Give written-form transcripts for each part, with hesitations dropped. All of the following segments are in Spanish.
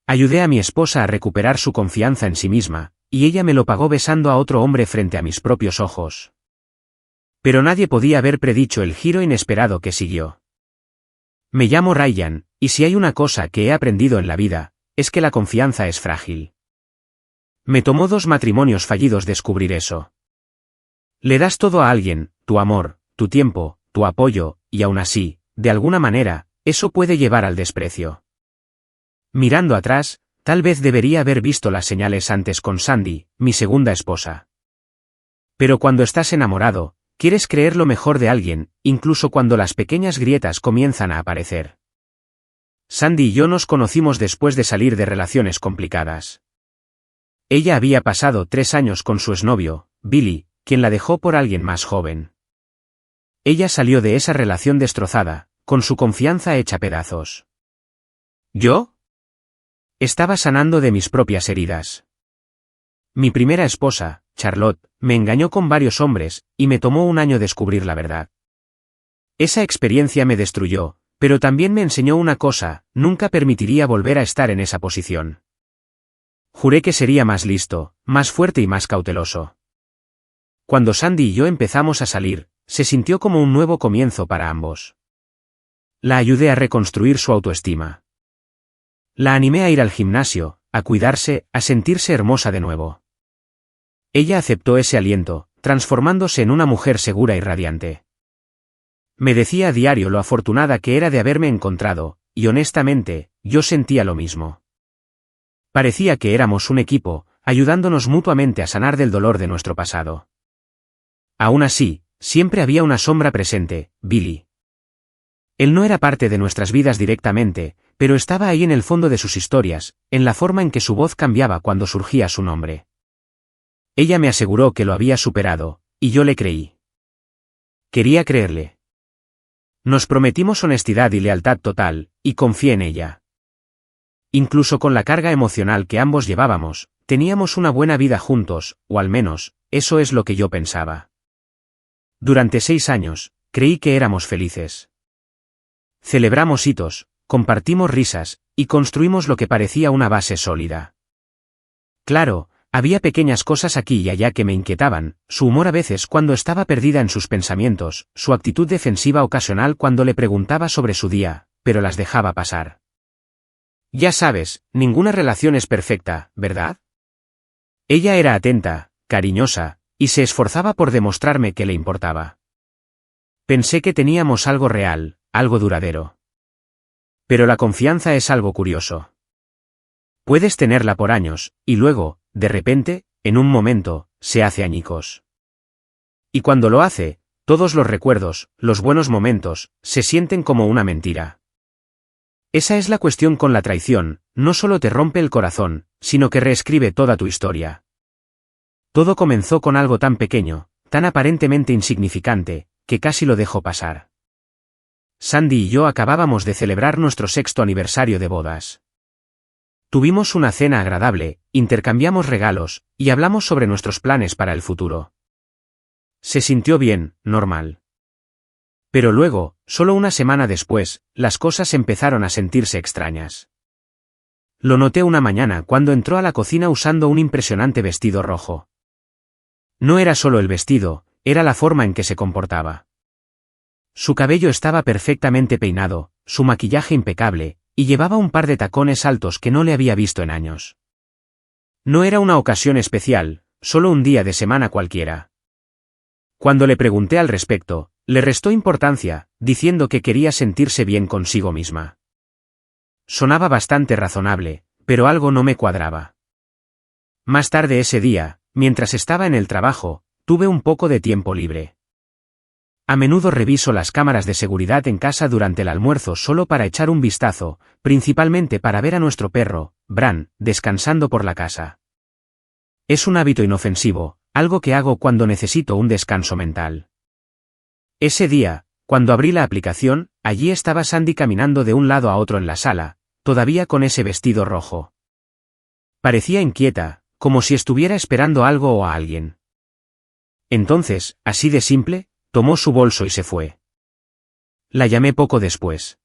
Ayudé a mi esposa a recuperar su confianza en sí misma, y ella me lo pagó besando a otro hombre frente a mis propios ojos. Pero nadie podía haber predicho el giro inesperado que siguió. Me llamo Ryan, y si hay una cosa que he aprendido en la vida, es que la confianza es frágil. Me tomó 2 matrimonios fallidos descubrir eso. Le das todo a alguien, tu amor, tu tiempo, tu apoyo, y aún así, de alguna manera, eso puede llevar al desprecio. Mirando atrás, tal vez debería haber visto las señales antes con Sandy, mi segunda esposa. Pero cuando estás enamorado, quieres creer lo mejor de alguien, incluso cuando las pequeñas grietas comienzan a aparecer. Sandy y yo nos conocimos después de salir de relaciones complicadas. Ella había pasado 3 años con su exnovio, Billy, quien la dejó por alguien más joven. Ella salió de esa relación destrozada, con su confianza hecha pedazos. ¿Yo? Estaba sanando de mis propias heridas. Mi primera esposa, Charlotte, me engañó con varios hombres, y me tomó 1 año descubrir la verdad. Esa experiencia me destruyó, pero también me enseñó una cosa: nunca permitiría volver a estar en esa posición. Juré que sería más listo, más fuerte y más cauteloso. Cuando Sandy y yo empezamos a salir, se sintió como un nuevo comienzo para ambos. La ayudé a reconstruir su autoestima. La animé a ir al gimnasio, a cuidarse, a sentirse hermosa de nuevo. Ella aceptó ese aliento, transformándose en una mujer segura y radiante. Me decía a diario lo afortunada que era de haberme encontrado, y honestamente, yo sentía lo mismo. Parecía que éramos un equipo, ayudándonos mutuamente a sanar del dolor de nuestro pasado. Aún así, siempre había una sombra presente, Billy. Él no era parte de nuestras vidas directamente, pero estaba ahí en el fondo de sus historias, en la forma en que su voz cambiaba cuando surgía su nombre. Ella me aseguró que lo había superado, y yo le creí. Quería creerle. Nos prometimos honestidad y lealtad total, y confié en ella. Incluso con la carga emocional que ambos llevábamos, teníamos una buena vida juntos, o al menos, eso es lo que yo pensaba. Durante 6 años, creí que éramos felices. Celebramos hitos, compartimos risas, y construimos lo que parecía una base sólida. Claro, había pequeñas cosas aquí y allá que me inquietaban: su humor a veces cuando estaba perdida en sus pensamientos, su actitud defensiva ocasional cuando le preguntaba sobre su día, pero las dejaba pasar. Ya sabes, ninguna relación es perfecta, ¿verdad? Ella era atenta, cariñosa, y se esforzaba por demostrarme que le importaba. Pensé que teníamos algo real, algo duradero. Pero la confianza es algo curioso. Puedes tenerla por años, y luego, de repente, en un momento, se hace añicos. Y cuando lo hace, todos los recuerdos, los buenos momentos, se sienten como una mentira. Esa es la cuestión con la traición: no solo te rompe el corazón, sino que reescribe toda tu historia. Todo comenzó con algo tan pequeño, tan aparentemente insignificante, que casi lo dejó pasar. Sandy y yo acabábamos de celebrar nuestro 6º aniversario de bodas. Tuvimos una cena agradable, intercambiamos regalos, y hablamos sobre nuestros planes para el futuro. Se sintió bien, normal. Pero luego, solo una semana después, las cosas empezaron a sentirse extrañas. Lo noté una mañana cuando entró a la cocina usando un impresionante vestido rojo. No era solo el vestido, era la forma en que se comportaba. Su cabello estaba perfectamente peinado, su maquillaje impecable, y llevaba un par de tacones altos que no le había visto en años. No era una ocasión especial, solo un día de semana cualquiera. Cuando le pregunté al respecto, le restó importancia, diciendo que quería sentirse bien consigo misma. Sonaba bastante razonable, pero algo no me cuadraba. Más tarde ese día, mientras estaba en el trabajo, tuve un poco de tiempo libre. A menudo reviso las cámaras de seguridad en casa durante el almuerzo solo para echar un vistazo, principalmente para ver a nuestro perro, Bran, descansando por la casa. Es un hábito inofensivo, algo que hago cuando necesito un descanso mental. Ese día, cuando abrí la aplicación, allí estaba Sandy caminando de un lado a otro en la sala, todavía con ese vestido rojo. Parecía inquieta, como si estuviera esperando algo o a alguien. Entonces, así de simple, tomó su bolso y se fue. La llamé poco después.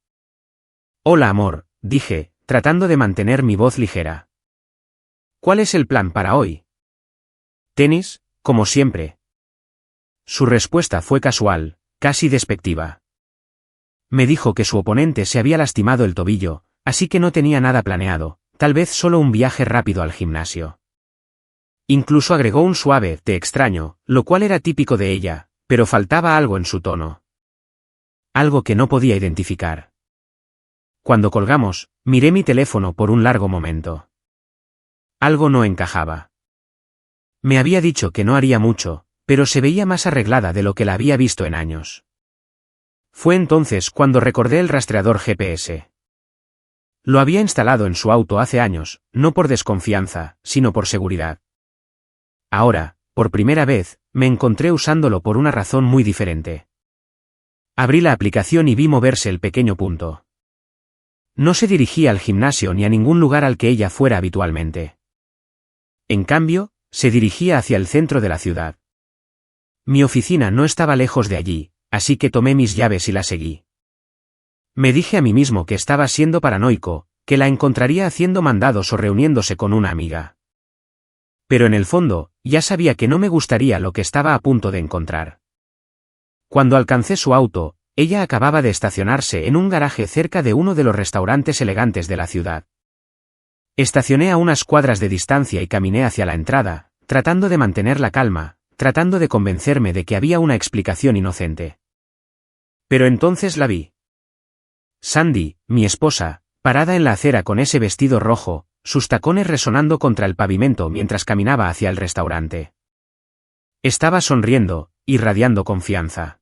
«Hola amor», dije, tratando de mantener mi voz ligera. ¿Cuál es el plan para hoy? Tenis, como siempre. Su respuesta fue casual, casi despectiva. Me dijo que su oponente se había lastimado el tobillo, así que no tenía nada planeado, tal vez solo un viaje rápido al gimnasio. Incluso agregó un suave "te extraño", lo cual era típico de ella, pero faltaba algo en su tono. Algo que no podía identificar. Cuando colgamos, miré mi teléfono por un largo momento. Algo no encajaba. Me había dicho que no haría mucho, pero se veía más arreglada de lo que la había visto en años. Fue entonces cuando recordé el rastreador GPS. Lo había instalado en su auto hace años, no por desconfianza, sino por seguridad. Ahora, por primera vez, me encontré usándolo por una razón muy diferente. Abrí la aplicación y vi moverse el pequeño punto. No se dirigía al gimnasio ni a ningún lugar al que ella fuera habitualmente. En cambio, se dirigía hacia el centro de la ciudad. Mi oficina no estaba lejos de allí, así que tomé mis llaves y la seguí. Me dije a mí mismo que estaba siendo paranoico, que la encontraría haciendo mandados o reuniéndose con una amiga. Pero en el fondo, ya sabía que no me gustaría lo que estaba a punto de encontrar. Cuando alcancé su auto, ella acababa de estacionarse en un garaje cerca de uno de los restaurantes elegantes de la ciudad. Estacioné a unas cuadras de distancia y caminé hacia la entrada, tratando de mantener la calma, tratando de convencerme de que había una explicación inocente. Pero entonces la vi. Sandy, mi esposa, parada en la acera con ese vestido rojo, sus tacones resonando contra el pavimento mientras caminaba hacia el restaurante. Estaba sonriendo, irradiando confianza.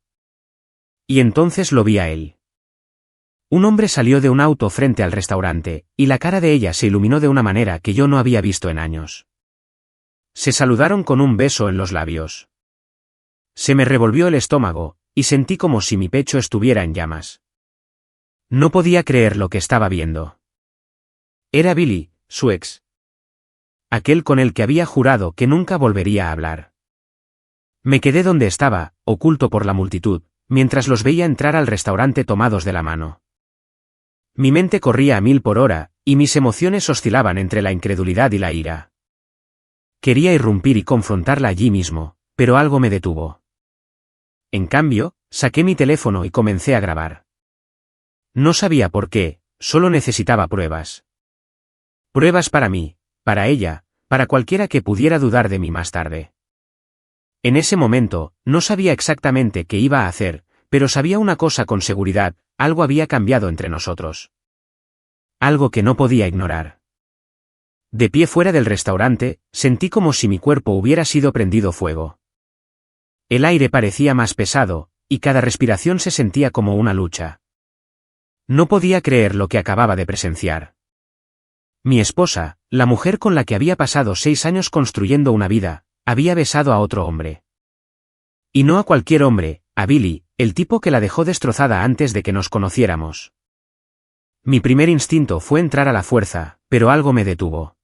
Y entonces lo vi a él. Un hombre salió de un auto frente al restaurante, y la cara de ella se iluminó de una manera que yo no había visto en años. Se saludaron con un beso en los labios. Se me revolvió el estómago, y sentí como si mi pecho estuviera en llamas. No podía creer lo que estaba viendo. Era Billy, su ex. Aquel con el que había jurado que nunca volvería a hablar. Me quedé donde estaba, oculto por la multitud, mientras los veía entrar al restaurante tomados de la mano. Mi mente corría a 1000 por hora, y mis emociones oscilaban entre la incredulidad y la ira. Quería irrumpir y confrontarla allí mismo, pero algo me detuvo. En cambio, saqué mi teléfono y comencé a grabar. No sabía por qué, solo necesitaba pruebas. Pruebas para mí, para ella, para cualquiera que pudiera dudar de mí más tarde. En ese momento, no sabía exactamente qué iba a hacer, pero sabía una cosa con seguridad: algo había cambiado entre nosotros. Algo que no podía ignorar. De pie fuera del restaurante, sentí como si mi cuerpo hubiera sido prendido fuego. El aire parecía más pesado, y cada respiración se sentía como una lucha. No podía creer lo que acababa de presenciar. Mi esposa, la mujer con la que había pasado 6 años construyendo una vida, había besado a otro hombre. Y no a cualquier hombre, a Billy, el tipo que la dejó destrozada antes de que nos conociéramos. Mi primer instinto fue entrar a la fuerza, pero algo me detuvo.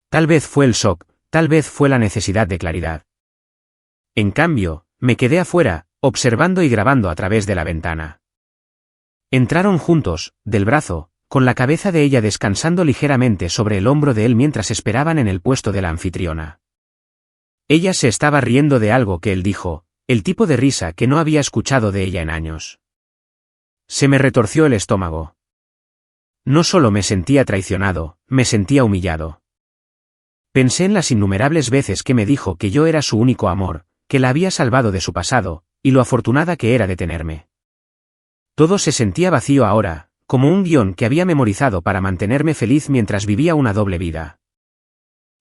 Tal vez fue el shock, tal vez fue la necesidad de claridad. En cambio, me quedé afuera, observando y grabando a través de la ventana. Entraron juntos, del brazo, con la cabeza de ella descansando ligeramente sobre el hombro de él mientras esperaban en el puesto de la anfitriona. Ella se estaba riendo de algo que él dijo, el tipo de risa que no había escuchado de ella en años. Se me retorció el estómago. No solo me sentía traicionado, me sentía humillado. Pensé en las innumerables veces que me dijo que yo era su único amor, que la había salvado de su pasado, y lo afortunada que era de tenerme. Todo se sentía vacío ahora, como un guión que había memorizado para mantenerme feliz mientras vivía una doble vida.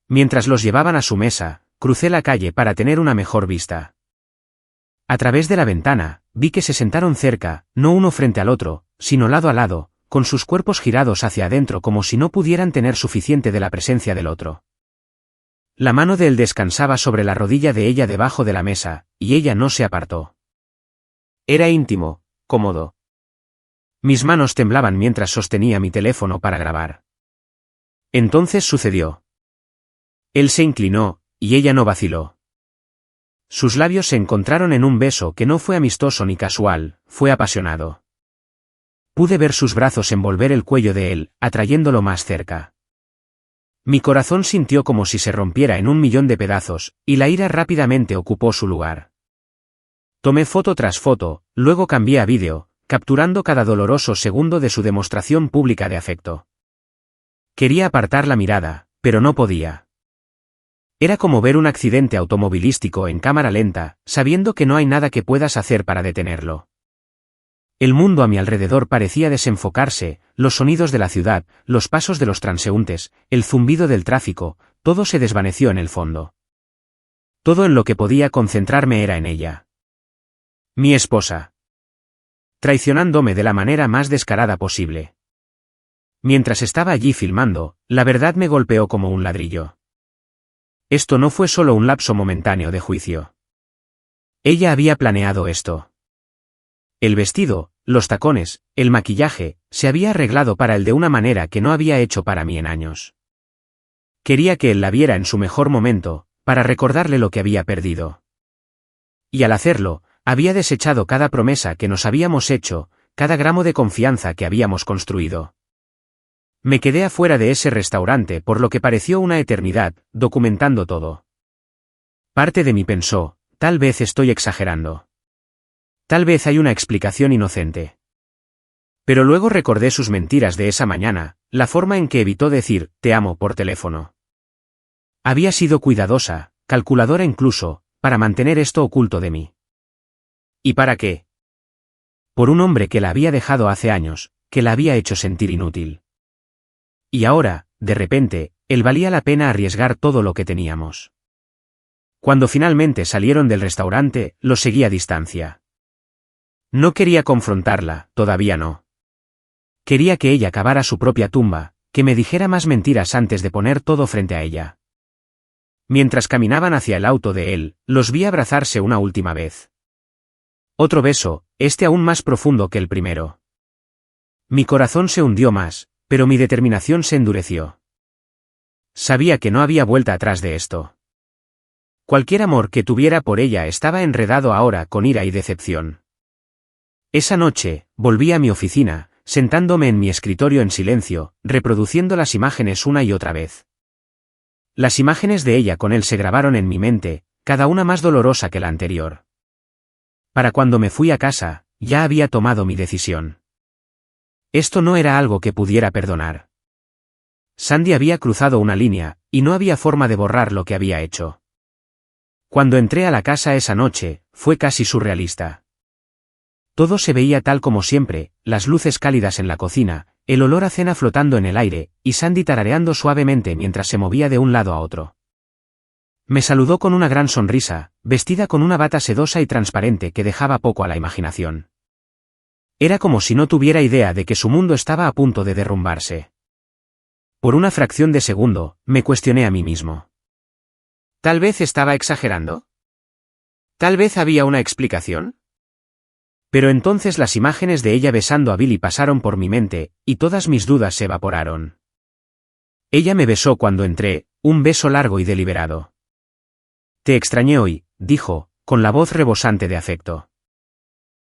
Mientras los llevaban a su mesa, crucé la calle para tener una mejor vista. A través de la ventana, vi que se sentaron cerca, no uno frente al otro, sino lado a lado, con sus cuerpos girados hacia adentro como si no pudieran tener suficiente de la presencia del otro. La mano de él descansaba sobre la rodilla de ella debajo de la mesa, y ella no se apartó. Era íntimo, cómodo. Mis manos temblaban mientras sostenía mi teléfono para grabar. Entonces sucedió. Él se inclinó, y ella no vaciló. Sus labios se encontraron en un beso que no fue amistoso ni casual, fue apasionado. Pude ver sus brazos envolver el cuello de él, atrayéndolo más cerca. Mi corazón sintió como si se rompiera en 1.000.000 de pedazos, y la ira rápidamente ocupó su lugar. Tomé foto tras foto, luego cambié a vídeo, capturando cada doloroso segundo de su demostración pública de afecto. Quería apartar la mirada, pero no podía. Era como ver un accidente automovilístico en cámara lenta, sabiendo que no hay nada que puedas hacer para detenerlo. El mundo a mi alrededor parecía desenfocarse, los sonidos de la ciudad, los pasos de los transeúntes, el zumbido del tráfico, todo se desvaneció en el fondo. Todo en lo que podía concentrarme era en ella. Mi esposa. Traicionándome de la manera más descarada posible. Mientras estaba allí filmando, la verdad me golpeó como un ladrillo. Esto no fue solo un lapso momentáneo de juicio. Ella había planeado esto. El vestido, los tacones, el maquillaje, se había arreglado para él de una manera que no había hecho para mí en años. Quería que él la viera en su mejor momento, para recordarle lo que había perdido. Y al hacerlo, había desechado cada promesa que nos habíamos hecho, cada gramo de confianza que habíamos construido. Me quedé afuera de ese restaurante por lo que pareció una eternidad, documentando todo. Parte de mí pensó, tal vez estoy exagerando. Tal vez hay una explicación inocente. Pero luego recordé sus mentiras de esa mañana, la forma en que evitó decir, te amo por teléfono. Había sido cuidadosa, calculadora incluso, para mantener esto oculto de mí. ¿Y para qué? Por un hombre que la había dejado hace años, que la había hecho sentir inútil. Y ahora, de repente, él valía la pena arriesgar todo lo que teníamos. Cuando finalmente salieron del restaurante, lo seguí a distancia. No quería confrontarla, todavía no. Quería que ella cavara su propia tumba, que me dijera más mentiras antes de poner todo frente a ella. Mientras caminaban hacia el auto de él, los vi abrazarse una última vez. Otro beso, este aún más profundo que el primero. Mi corazón se hundió más, pero mi determinación se endureció. Sabía que no había vuelta atrás de esto. Cualquier amor que tuviera por ella estaba enredado ahora con ira y decepción. Esa noche, volví a mi oficina, sentándome en mi escritorio en silencio, reproduciendo las imágenes una y otra vez. Las imágenes de ella con él se grabaron en mi mente, cada una más dolorosa que la anterior. Para cuando me fui a casa, ya había tomado mi decisión. Esto no era algo que pudiera perdonar. Sandy había cruzado una línea, y no había forma de borrar lo que había hecho. Cuando entré a la casa esa noche, fue casi surrealista. Todo se veía tal como siempre, las luces cálidas en la cocina, el olor a cena flotando en el aire, y Sandy tarareando suavemente mientras se movía de un lado a otro. Me saludó con una gran sonrisa, vestida con una bata sedosa y transparente que dejaba poco a la imaginación. Era como si no tuviera idea de que su mundo estaba a punto de derrumbarse. Por una fracción de segundo, me cuestioné a mí mismo. ¿Tal vez estaba exagerando? ¿Tal vez había una explicación? Pero entonces las imágenes de ella besando a Billy pasaron por mi mente, y todas mis dudas se evaporaron. Ella me besó cuando entré, un beso largo y deliberado. Te extrañé hoy, dijo, con la voz rebosante de afecto.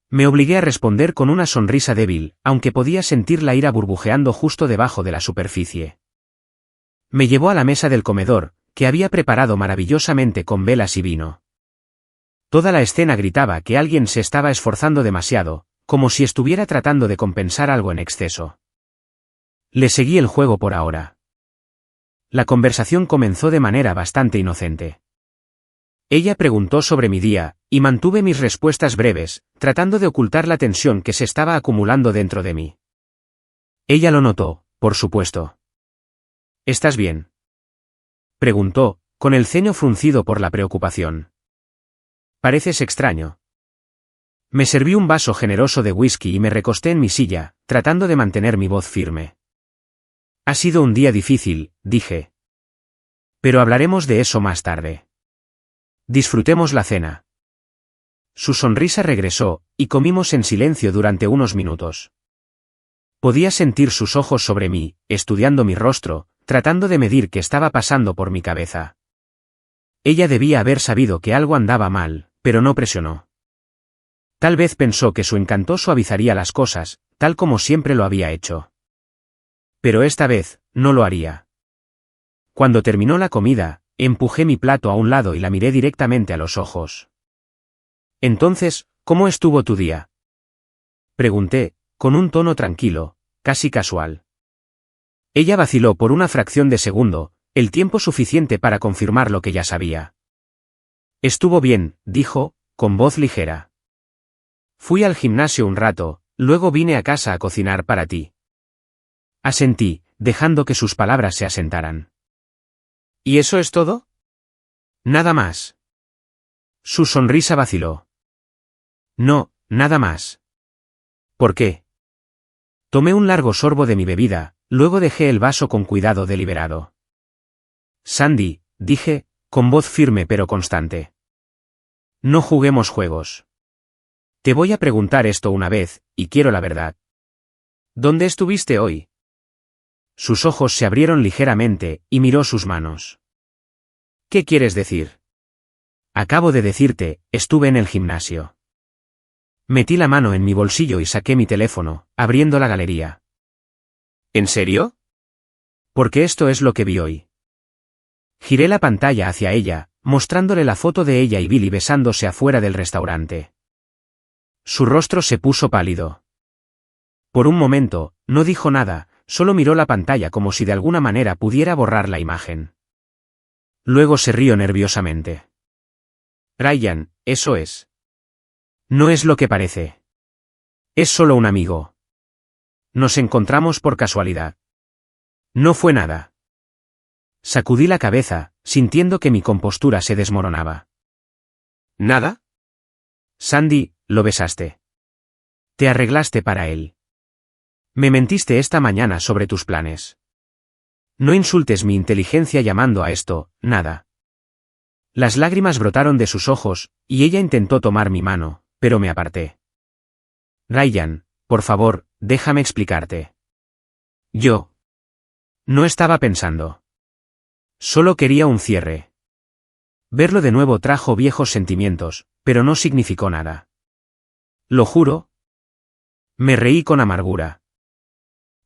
Me obligué a responder con una sonrisa débil, aunque podía sentir la ira burbujeando justo debajo de la superficie. Me llevó a la mesa del comedor, que había preparado maravillosamente con velas y vino. Toda la escena gritaba que alguien se estaba esforzando demasiado, como si estuviera tratando de compensar algo en exceso. Le seguí el juego por ahora. La conversación comenzó de manera bastante inocente. Ella preguntó sobre mi día, y mantuve mis respuestas breves, tratando de ocultar la tensión que se estaba acumulando dentro de mí. Ella lo notó, por supuesto. ¿Estás bien?, preguntó, con el ceño fruncido por la preocupación. Pareces extraño. Me serví un vaso generoso de whisky y me recosté en mi silla, tratando de mantener mi voz firme. Ha sido un día difícil, dije. Pero hablaremos de eso más tarde. Disfrutemos la cena. Su sonrisa regresó, y comimos en silencio durante unos minutos. Podía sentir sus ojos sobre mí, estudiando mi rostro, tratando de medir qué estaba pasando por mi cabeza. Ella debía haber sabido que algo andaba mal, pero no presionó. Tal vez pensó que su encanto suavizaría las cosas, tal como siempre lo había hecho. Pero esta vez, no lo haría. Cuando terminó la comida, empujé mi plato a un lado y la miré directamente a los ojos. Entonces, ¿cómo estuvo tu día?, pregunté, con un tono tranquilo, casi casual. Ella vaciló por una fracción de segundo, el tiempo suficiente para confirmar lo que ya sabía. Estuvo bien, dijo, con voz ligera. Fui al gimnasio un rato, luego vine a casa a cocinar para ti. Asentí, dejando que sus palabras se asentaran. ¿Y eso es todo? Nada más. Su sonrisa vaciló. No, nada más. ¿Por qué? Tomé un largo sorbo de mi bebida, luego dejé el vaso con cuidado deliberado. Sandy, dije, con voz firme pero constante. No juguemos juegos. Te voy a preguntar esto una vez, y quiero la verdad. ¿Dónde estuviste hoy? Sus ojos se abrieron ligeramente, y miró sus manos. ¿Qué quieres decir? Acabo de decirte, estuve en el gimnasio. Metí la mano en mi bolsillo y saqué mi teléfono, abriendo la galería. ¿En serio? Porque esto es lo que vi hoy. Giré la pantalla hacia ella, mostrándole la foto de ella y Billy besándose afuera del restaurante. Su rostro se puso pálido. Por un momento, no dijo nada, solo miró la pantalla como si de alguna manera pudiera borrar la imagen. Luego se rió nerviosamente. Ryan, eso es. No es lo que parece. Es solo un amigo. Nos encontramos por casualidad. No fue nada. Sacudí la cabeza, sintiendo que mi compostura se desmoronaba. ¿Nada? Sandy, lo besaste. Te arreglaste para él. Me mentiste esta mañana sobre tus planes. No insultes mi inteligencia llamando a esto, nada. Las lágrimas brotaron de sus ojos, y ella intentó tomar mi mano, pero me aparté. Ryan, por favor, déjame explicarte. Yo no estaba pensando. Solo quería un cierre. Verlo de nuevo trajo viejos sentimientos, pero no significó nada. Lo juro. Me reí con amargura.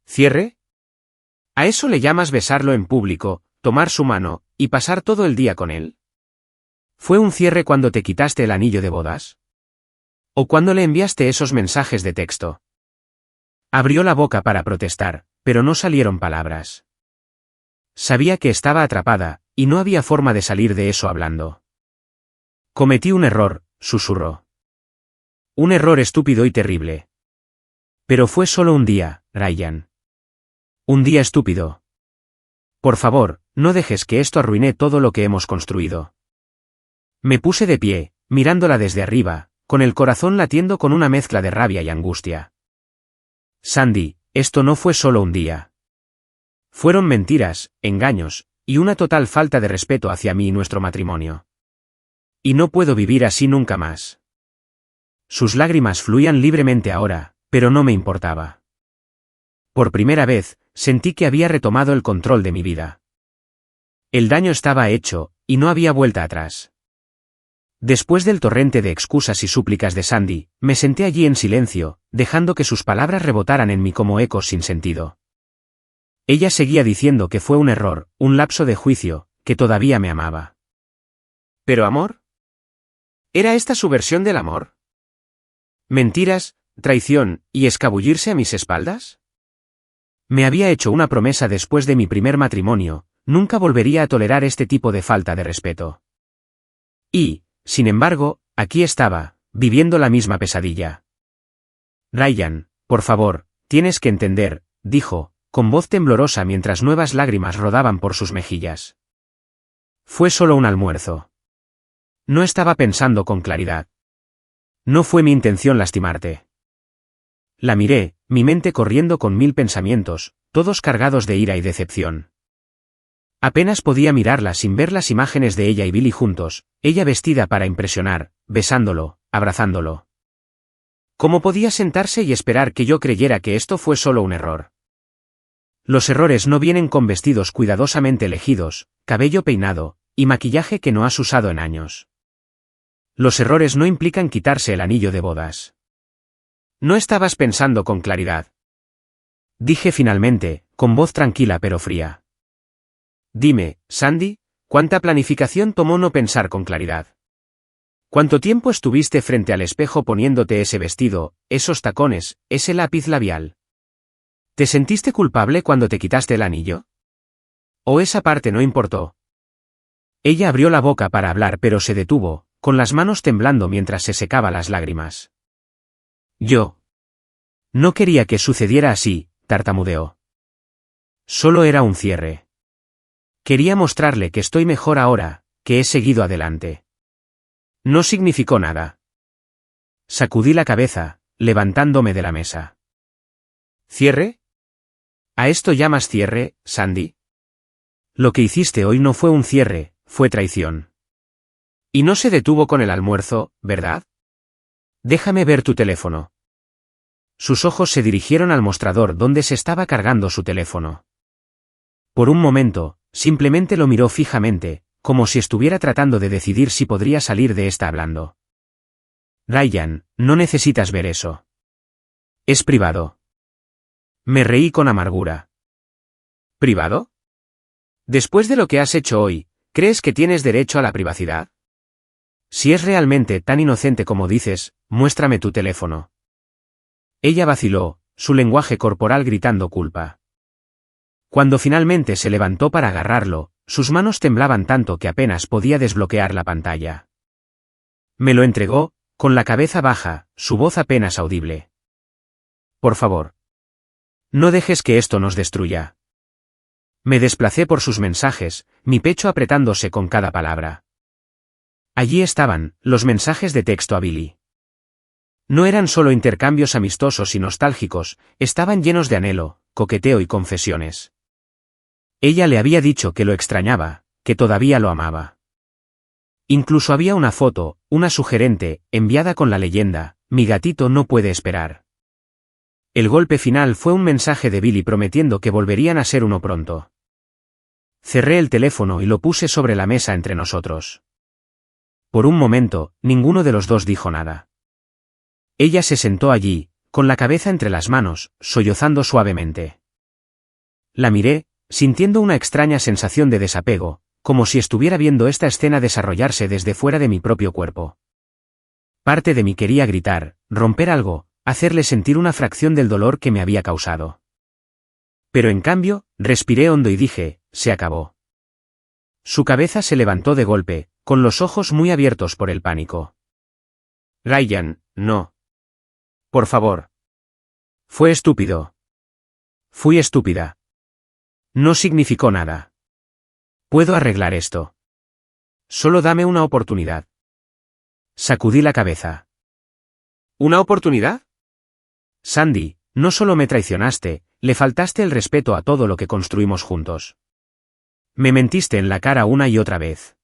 ¿Cierre? ¿A eso le llamas besarlo en público, tomar su mano, y pasar todo el día con él? ¿Fue un cierre cuando te quitaste el anillo de bodas? ¿O cuando le enviaste esos mensajes de texto? Abrió la boca para protestar, pero no salieron palabras. Sabía que estaba atrapada, y no había forma de salir de eso hablando. Cometí un error, susurró. Un error estúpido y terrible. Pero fue solo un día, Ryan. Un día estúpido. Por favor, no dejes que esto arruine todo lo que hemos construido. Me puse de pie, mirándola desde arriba, con el corazón latiendo con una mezcla de rabia y angustia. Sandy, esto no fue solo un día. Fueron mentiras, engaños, y una total falta de respeto hacia mí y nuestro matrimonio. Y no puedo vivir así nunca más. Sus lágrimas fluían libremente ahora, pero no me importaba. Por primera vez, sentí que había retomado el control de mi vida. El daño estaba hecho, y no había vuelta atrás. Después del torrente de excusas y súplicas de Sandy, me senté allí en silencio, dejando que sus palabras rebotaran en mí como ecos sin sentido. Ella seguía diciendo que fue un error, un lapso de juicio, que todavía me amaba. ¿Pero amor? ¿Era esta su versión del amor? ¿Mentiras, traición, y escabullirse a mis espaldas? Me había hecho una promesa después de mi primer matrimonio, nunca volvería a tolerar este tipo de falta de respeto. Y, sin embargo, aquí estaba, viviendo la misma pesadilla. Ryan, por favor, tienes que entender, dijo, con voz temblorosa mientras nuevas lágrimas rodaban por sus mejillas. Fue solo un almuerzo. No estaba pensando con claridad. No fue mi intención lastimarte. La miré, mi mente corriendo con 1000 pensamientos, todos cargados de ira y decepción. Apenas podía mirarla sin ver las imágenes de ella y Billy juntos, ella vestida para impresionar, besándolo, abrazándolo. ¿Cómo podía sentarse y esperar que yo creyera que esto fue solo un error? Los errores no vienen con vestidos cuidadosamente elegidos, cabello peinado, y maquillaje que no has usado en años. Los errores no implican quitarse el anillo de bodas. No estabas pensando con claridad. Dije finalmente, con voz tranquila pero fría. Dime, Sandy, ¿cuánta planificación tomó no pensar con claridad? ¿Cuánto tiempo estuviste frente al espejo poniéndote ese vestido, esos tacones, ese lápiz labial? ¿Te sentiste culpable cuando te quitaste el anillo? ¿O esa parte no importó? Ella abrió la boca para hablar pero se detuvo, con las manos temblando mientras se secaba las lágrimas. Yo. No quería que sucediera así, tartamudeó. Solo era un cierre. Quería mostrarle que estoy mejor ahora, que he seguido adelante. No significó nada. Sacudí la cabeza, levantándome de la mesa. ¿Cierre? ¿A esto llamas cierre, Sandy? Lo que hiciste hoy no fue un cierre, fue traición. Y no se detuvo con el almuerzo, ¿verdad? Déjame ver tu teléfono. Sus ojos se dirigieron al mostrador donde se estaba cargando su teléfono. Por un momento, simplemente lo miró fijamente, como si estuviera tratando de decidir si podría salir de esta hablando. Ryan, no necesitas ver eso. Es privado. Me reí con amargura. ¿Privado? Después de lo que has hecho hoy, ¿crees que tienes derecho a la privacidad? Si es realmente tan inocente como dices, muéstrame tu teléfono. Ella vaciló, su lenguaje corporal gritando culpa. Cuando finalmente se levantó para agarrarlo, sus manos temblaban tanto que apenas podía desbloquear la pantalla. Me lo entregó, con la cabeza baja, su voz apenas audible. Por favor. No dejes que esto nos destruya. Me desplacé por sus mensajes, mi pecho apretándose con cada palabra. Allí estaban, los mensajes de texto a Billy. No eran solo intercambios amistosos y nostálgicos, estaban llenos de anhelo, coqueteo y confesiones. Ella le había dicho que lo extrañaba, que todavía lo amaba. Incluso había una foto, una sugerente, enviada con la leyenda, mi gatito no puede esperar. El golpe final fue un mensaje de Billy prometiendo que volverían a ser uno pronto. Cerré el teléfono y lo puse sobre la mesa entre nosotros. Por un momento, ninguno de los dos dijo nada. Ella se sentó allí, con la cabeza entre las manos, sollozando suavemente. La miré, sintiendo una extraña sensación de desapego, como si estuviera viendo esta escena desarrollarse desde fuera de mi propio cuerpo. Parte de mí quería gritar, romper algo, hacerle sentir una fracción del dolor que me había causado. Pero en cambio, respiré hondo y dije, se acabó. Su cabeza se levantó de golpe, con los ojos muy abiertos por el pánico. Ryan, no. Por favor. Fue estúpido. Fui estúpida. No significó nada. Puedo arreglar esto. Solo dame una oportunidad. Sacudí la cabeza. ¿Una oportunidad? Sandy, no solo me traicionaste, le faltaste el respeto a todo lo que construimos juntos. Me mentiste en la cara una y otra vez.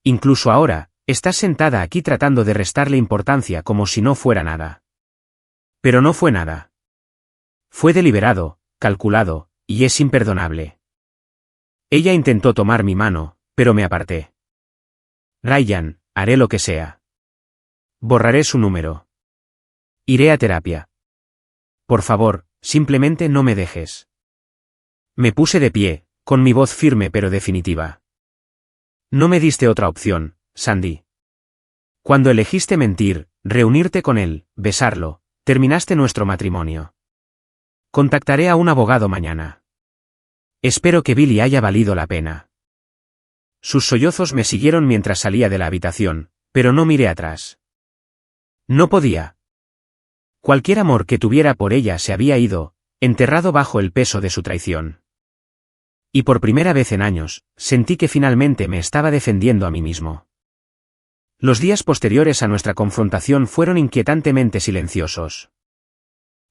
Incluso ahora, estás sentada aquí tratando de restarle importancia como si no fuera nada. Pero no fue nada. Fue deliberado, calculado, y es imperdonable. Ella intentó tomar mi mano, pero me aparté. Ryan, haré lo que sea. Borraré su número. Iré a terapia. Por favor, simplemente no me dejes. Me puse de pie, con mi voz firme pero definitiva. No me diste otra opción, Sandy. Cuando elegiste mentir, reunirte con él, besarlo, terminaste nuestro matrimonio. Contactaré a un abogado mañana. Espero que Billy haya valido la pena. Sus sollozos me siguieron mientras salía de la habitación, pero no miré atrás. No podía. Cualquier amor que tuviera por ella se había ido, enterrado bajo el peso de su traición. Y por primera vez en años, sentí que finalmente me estaba defendiendo a mí mismo. Los días posteriores a nuestra confrontación fueron inquietantemente silenciosos.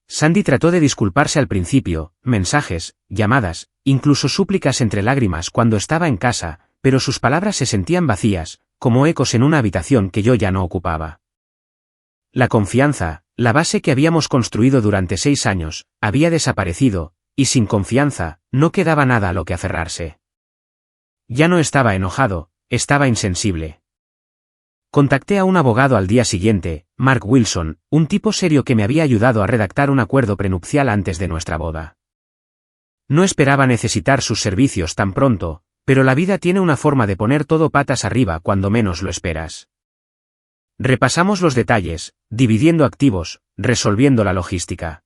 Sandy trató de disculparse al principio, mensajes, llamadas, incluso súplicas entre lágrimas cuando estaba en casa, pero sus palabras se sentían vacías, como ecos en una habitación que yo ya no ocupaba. La confianza, la base que habíamos construido durante 6 años, había desaparecido, y sin confianza, no quedaba nada a lo que aferrarse. Ya no estaba enojado, estaba insensible. Contacté a un abogado al día siguiente, Mark Wilson, un tipo serio que me había ayudado a redactar un acuerdo prenupcial antes de nuestra boda. No esperaba necesitar sus servicios tan pronto, pero la vida tiene una forma de poner todo patas arriba cuando menos lo esperas. Repasamos los detalles, dividiendo activos, resolviendo la logística.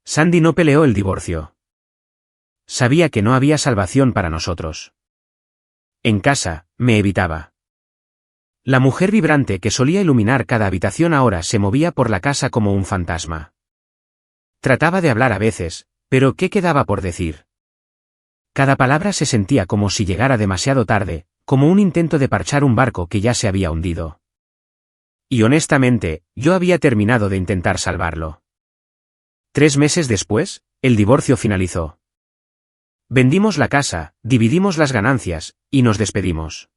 Sandy no peleó el divorcio. Sabía que no había salvación para nosotros. En casa, me evitaba. La mujer vibrante que solía iluminar cada habitación ahora se movía por la casa como un fantasma. Trataba de hablar a veces, pero ¿qué quedaba por decir? Cada palabra se sentía como si llegara demasiado tarde, como un intento de parchar un barco que ya se había hundido. Y honestamente, yo había terminado de intentar salvarlo. 3 meses después, el divorcio finalizó. Vendimos la casa, dividimos las ganancias, y nos despedimos.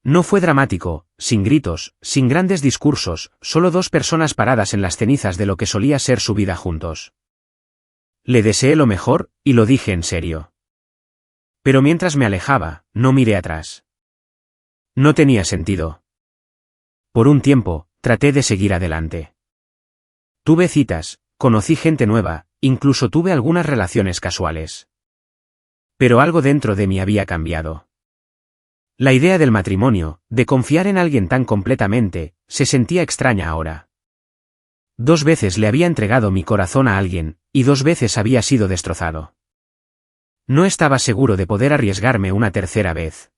No fue dramático, sin gritos, sin grandes discursos, solo 2 personas paradas en las cenizas de lo que solía ser su vida juntos. Le deseé lo mejor, y lo dije en serio. Pero mientras me alejaba, no miré atrás. No tenía sentido. Por un tiempo, traté de seguir adelante. Tuve citas, conocí gente nueva, incluso tuve algunas relaciones casuales. Pero algo dentro de mí había cambiado. La idea del matrimonio, de confiar en alguien tan completamente, se sentía extraña ahora. 2 veces le había entregado mi corazón a alguien, y 2 veces había sido destrozado. No estaba seguro de poder arriesgarme una tercera vez.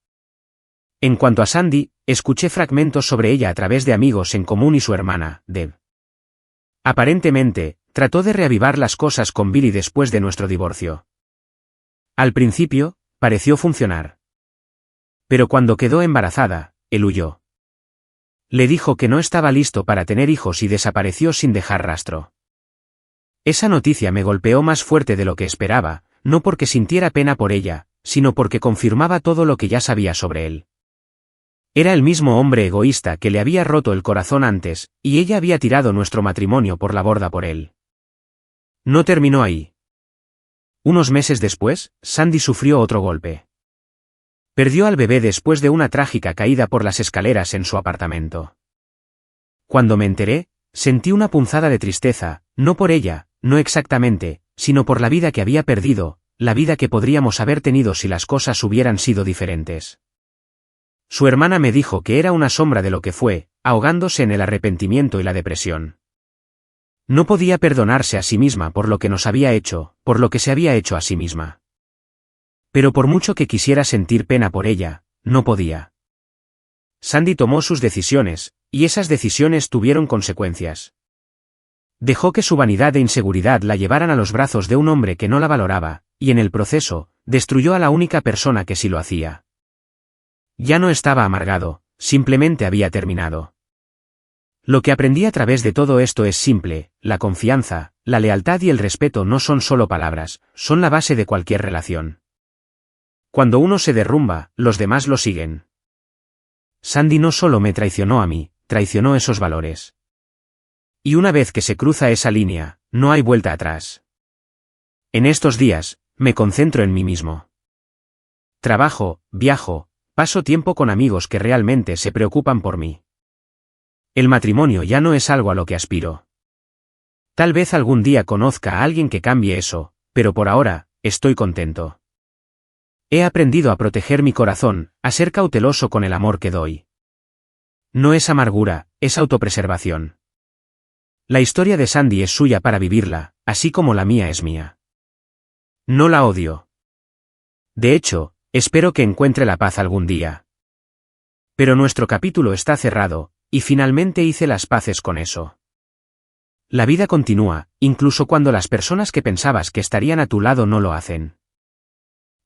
En cuanto a Sandy, escuché fragmentos sobre ella a través de amigos en común y su hermana, Deb. Aparentemente, trató de reavivar las cosas con Billy después de nuestro divorcio. Al principio, pareció funcionar. Pero cuando quedó embarazada, él huyó. Le dijo que no estaba listo para tener hijos y desapareció sin dejar rastro. Esa noticia me golpeó más fuerte de lo que esperaba, no porque sintiera pena por ella, sino porque confirmaba todo lo que ya sabía sobre él. Era el mismo hombre egoísta que le había roto el corazón antes, y ella había tirado nuestro matrimonio por la borda por él. No terminó ahí. Unos meses después, Sandy sufrió otro golpe. Perdió al bebé después de una trágica caída por las escaleras en su apartamento. Cuando me enteré, sentí una punzada de tristeza, no por ella, no exactamente, sino por la vida que había perdido, la vida que podríamos haber tenido si las cosas hubieran sido diferentes. Su hermana me dijo que era una sombra de lo que fue, ahogándose en el arrepentimiento y la depresión. No podía perdonarse a sí misma por lo que nos había hecho, por lo que se había hecho a sí misma. Pero por mucho que quisiera sentir pena por ella, no podía. Sandy tomó sus decisiones, y esas decisiones tuvieron consecuencias. Dejó que su vanidad e inseguridad la llevaran a los brazos de un hombre que no la valoraba, y en el proceso, destruyó a la única persona que sí lo hacía. Ya no estaba amargado, simplemente había terminado. Lo que aprendí a través de todo esto es simple: la confianza, la lealtad y el respeto no son solo palabras, son la base de cualquier relación. Cuando uno se derrumba, los demás lo siguen. Sandy no solo me traicionó a mí, traicionó esos valores. Y una vez que se cruza esa línea, no hay vuelta atrás. En estos días, me concentro en mí mismo. Trabajo, viajo, paso tiempo con amigos que realmente se preocupan por mí. El matrimonio ya no es algo a lo que aspiro. Tal vez algún día conozca a alguien que cambie eso, pero por ahora, estoy contento. He aprendido a proteger mi corazón, a ser cauteloso con el amor que doy. No es amargura, es autopreservación. La historia de Sandy es suya para vivirla, así como la mía es mía. No la odio. De hecho, espero que encuentre la paz algún día. Pero nuestro capítulo está cerrado, y finalmente hice las paces con eso. La vida continúa, incluso cuando las personas que pensabas que estarían a tu lado no lo hacen.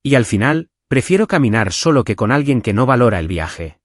Y al final, prefiero caminar solo que con alguien que no valora el viaje.